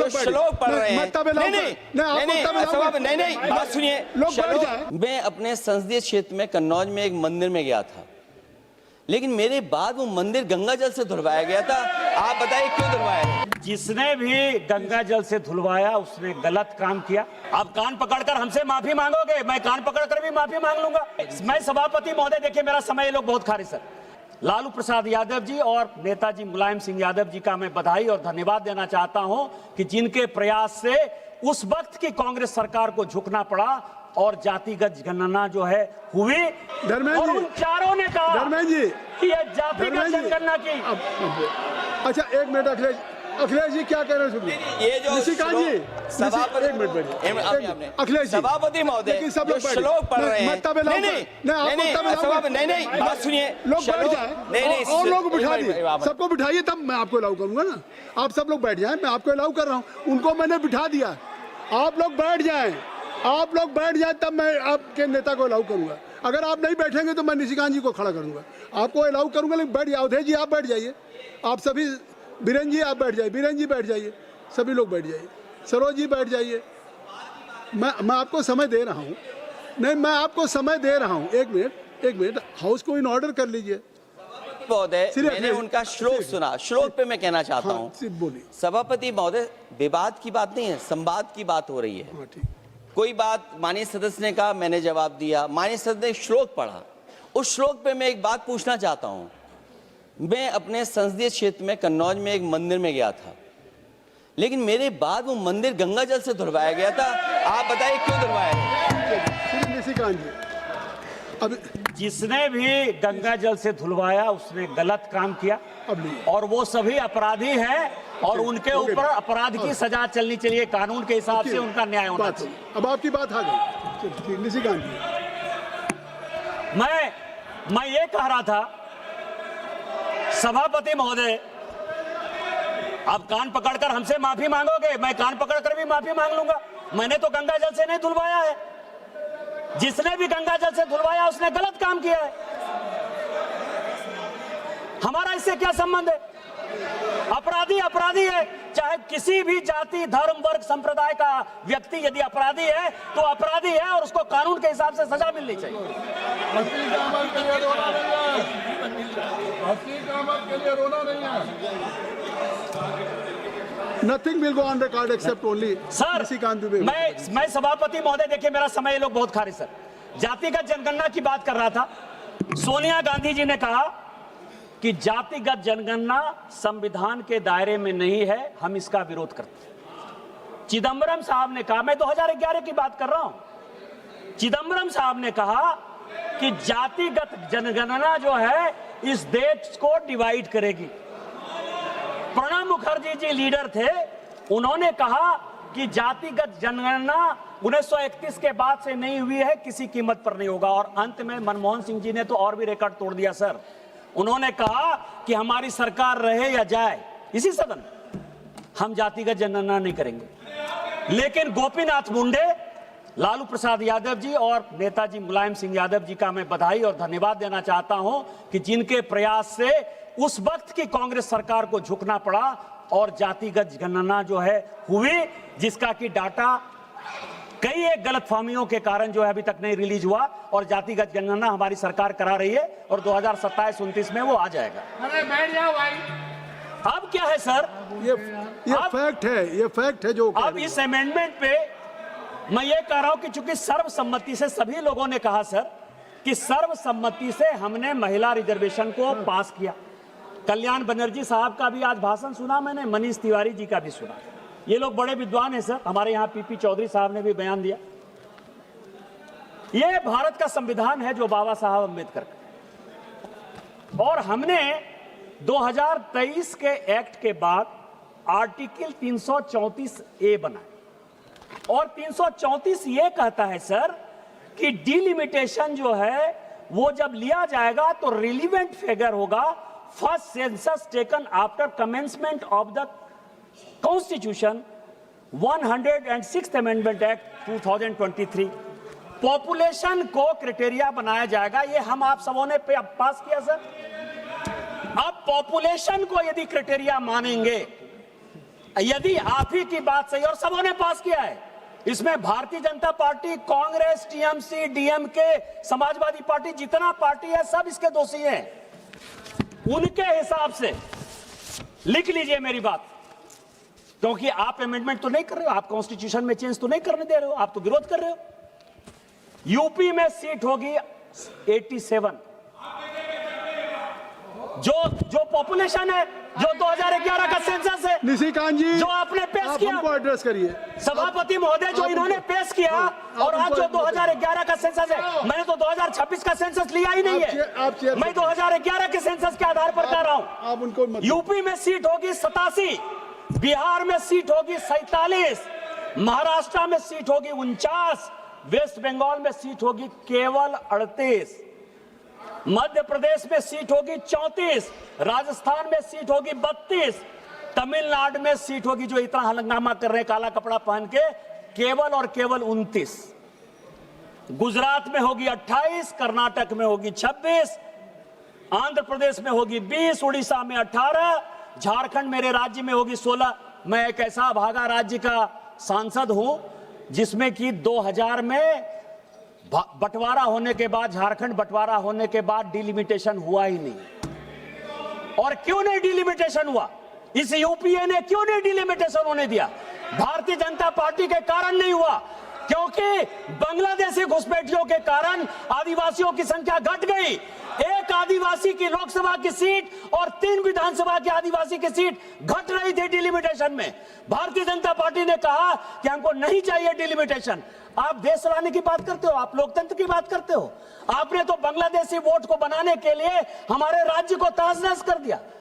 जो श्लोक पढ़ रहे हैं, नहीं, बात सुनिए। मैं अपने संसदीय क्षेत्र में कन्नौज में एक मंदिर में गया था, लेकिन मेरे बाद वो मंदिर गंगा जल से धुलवाया गया था। आप बताइए क्यों धुलवाया? जिसने भी गंगा जल से धुलवाया उसने गलत काम किया। आप कान पकड़कर हमसे माफी मांगोगे, मैं कान पकड़कर भी माफी मांग लूंगा। मैं सभापति महोदय, देखिए मेरा समय ये लोग बहुत खा रहे सर। लालू प्रसाद यादव जी और नेताजी मुलायम सिंह यादव जी का मैं बधाई और धन्यवाद देना चाहता हूं कि जिनके प्रयास से उस वक्त की कांग्रेस सरकार को झुकना पड़ा और जातिगत जनगणना जो है हुई। और उन चारों ने कहा कि ये जातिगत जनगणना की। अच्छा एक मिनट अखिलेश जी क्या कह रहे हैं? ये जो निशिकांत जी अखिलेश जी सभापति महोदय जो श्लोक पढ़ रहे हैं, नहीं, बात सुनिए। लोग बैठ जाए और लोग बिठा दिए, सबको बिठाइए तब मैं आपको अलाउ करूंगा ना। आप सब लोग बैठ जाए, मैं आपको अलाउ कर रहा हूँ। उनको मैंने बिठा दिया, आप लोग बैठ जाए, तब मैं आपके नेता को अलाउ करूंगा। अगर आप नहीं बैठेंगे तो मैं निशिकांत जी को खड़ा करूंगा, आपको अलाउ करूंगा। लेकिन बैठ जाइए, अवधेश जी आप बैठ जाइए, आप सभी, बीरेन जी आप बैठ जाइए, बीरेन जी बैठ जाइए, सभी लोग बैठ जाइए, सरोज जी बैठ जाइए। मैं आपको समय दे रहा हूँ, नहीं मैं आपको समय दे रहा हूँ। एक मिनट हाउस को इन ऑर्डर कर लीजिए। महोदय मैंने उनका श्लोक सुना, श्लोक पे मैं कहना चाहता हूँ। बोलिए। सभापति महोदय, विवाद की बात नहीं है, संवाद की बात हो रही है। कोई बात माननीय सदस्य ने कहा, मैंने जवाब दिया, माननीय सदस्य ने श्लोक पढ़ा। उस श्लोक पे मैं एक बात पूछना चाहता हूँ। मैं अपने संसदीय क्षेत्र में कन्नौज में एक मंदिर में गया था, लेकिन मेरे बाद वो मंदिर गंगा जल से धुलवाया गया था। आप बताइए क्यों धुलवाया गया? निशिकांत जी अब जिसने भी गंगा जल से धुलवाया उसने गलत काम किया और वो सभी अपराधी हैं और उनके ऊपर अपराध की सजा चलनी चाहिए, कानून के हिसाब से उनका न्याय होना चाहिए। अब आपकी बात आ गई निशिकांत जी। मैं ये कह रहा था सभापति महोदय, आप कान पकड़कर हमसे माफी मांगोगे, मैं कान पकड़कर भी माफी मांग लूंगा। मैंने तो गंगा जल से नहीं धुलवाया है, जिसने भी गंगा जल से धुलवाया उसने गलत काम किया है। हमारा इससे क्या संबंध है? अपराधी अपराधी है, चाहे किसी भी जाति धर्म वर्ग संप्रदाय का व्यक्ति यदि अपराधी है तो अपराधी है और उसको कानून के हिसाब से सजा मिलनी चाहिए। Nothing will go on record except only sir. मैं सभापति महोदय, देखिए मेरा समय ये लोग बहुत खा रहे सर। जातिगत जनगणना की बात कर रहा था। सोनिया गांधी जी ने कहा कि जातिगत जनगणना संविधान के दायरे में नहीं है, हम इसका विरोध करते हैं। चिदंबरम साहब ने कहा, मैं 2011 की बात कर रहा हूं, चिदंबरम साहब ने कहा कि जातिगत जनगणना जो है इस देश को डिवाइड करेगी। प्रणब मुखर्जी जी लीडर थे, उन्होंने कहा कि जातिगत जनगणना 1931 के बाद से नहीं हुई है, किसी कीमत पर नहीं होगा। और अंत में मनमोहन सिंह जी ने तो और भी रिकॉर्ड तोड़ दिया सर। उन्होंने कहा कि हमारी सरकार रहे या जाए इसी सदन हम जातिगत जनगणना नहीं करेंगे। लेकिन गोपीनाथ मुंडे, लालू प्रसाद यादव जी और नेताजी मुलायम सिंह यादव जी का मैं बधाई और धन्यवाद देना चाहता हूं कि जिनके प्रयास से उस वक्त की कांग्रेस सरकार को झुकना पड़ा और जातिगत जनगणना जो है हुई, जिसका कि डाटा कई एक गलतफहमियों के कारण जो है अभी तक नहीं रिलीज हुआ और जातिगत जनगणना हमारी सरकार करा रही है और 2027-29 में वो आ जाएगा। अरे बैठ जाओ भाई। अब क्या है सर, ये फैक्ट है जो अब इस अमेंडमेंट पे मैं ये कह रहा हूं कि चूंकि सर्वसम्मति से सभी लोगों ने कहा सर कि सर्वसम्मति से हमने महिला रिजर्वेशन को पास किया। कल्याण बनर्जी साहब का भी आज भाषण सुना मैंने, मनीष तिवारी जी का भी सुना। ये लोग बड़े विद्वान हैं सर। हमारे यहाँ पीपी चौधरी साहब ने भी बयान दिया। ये भारत का संविधान है जो बाबा साहब अम्बेडकर का, और हमने 2023 के एक्ट के बाद आर्टिकल 334A बनाया और 334 ये कहता है सर कि डिलिमिटेशन जो है वो जब लिया जाएगा तो रिलीवेंट फिगर होगा first census taken after commencement of the constitution 106th amendment act 2023। Population को क्राइटेरिया बनाया जाएगा। ये हम आप सबों ने पास किया सर। अब पॉपुलेशन को यदि क्राइटेरिया मानेंगे यदि आप ही की बात सही, और सबों ने पास किया है, इसमें Bharatiya Janata party, Congress, TMC, DMK, Samajwadi party, जितना पार्टी है सब इसके दोषी हैं। उनके हिसाब से लिख लीजिए मेरी बात, क्योंकि आप अमेंडमेंट तो नहीं कर रहे हो, आप कॉन्स्टिट्यूशन में चेंज तो नहीं करने दे रहे हो, आप तो विरोध कर रहे हो। यूपी में सीट होगी 87, जो पॉपुलेशन है, जो 2011 का सेंसस है, निशिकांत जी, जो आपने पेश आप किया, हमको एड्रेस करिए। सभापति महोदय, जो इन्होंने पेश किया, और आज जो 2011 का सेंसस है, मैंने तो 2026 का सेंसस लिया ही नहीं है, मैं 2011 के सेंसस के आधार पर कर रहा हूं। आप उनको यूपी में सीट होगी 87, बिहार में सीट होगी 47, महाराष्ट्र में सीट होगी 49, वेस्ट बंगाल में सीट होगी केवल 38, मध्य प्रदेश में सीट होगी 34, राजस्थान में सीट होगी 32, तमिलनाडु में सीट होगी, जो इतना हंगामा कर रहे हैं काला कपड़ा पहन के, केवल और केवल 29, गुजरात में होगी 28, कर्नाटक में होगी 26, आंध्र प्रदेश में होगी 20, उड़ीसा में 18, झारखंड मेरे राज्य में होगी 16। मैं एक ऐसा भागा राज्य का सांसद हूं जिसमें कि 2000 में बंटवारा होने के बाद, झारखंड बंटवारा होने के बाद डिलिमिटेशन हुआ ही नहीं। और क्यों नहीं डिलिमिटेशन हुआ? इस यूपीए ने क्यों नहीं डिलिमिटेशन होने दिया? भारतीय जनता पार्टी के कारण नहीं हुआ, क्योंकि बांग्लादेशी घुसपैठियों के कारण आदिवासियों की संख्या घट गई। एक आदिवासी की लोकसभा की सीट और 3 विधानसभा की आदिवासी की सीट घट रही थी डिलिमिटेशन में। भारतीय जनता पार्टी ने कहा कि हमको नहीं चाहिए डिलिमिटेशन। आप देश चलाने की बात करते हो, आप लोकतंत्र की बात करते हो, आपने तो बांग्लादेशी वोट को बनाने के लिए हमारे राज्य को तहस नहस कर दिया।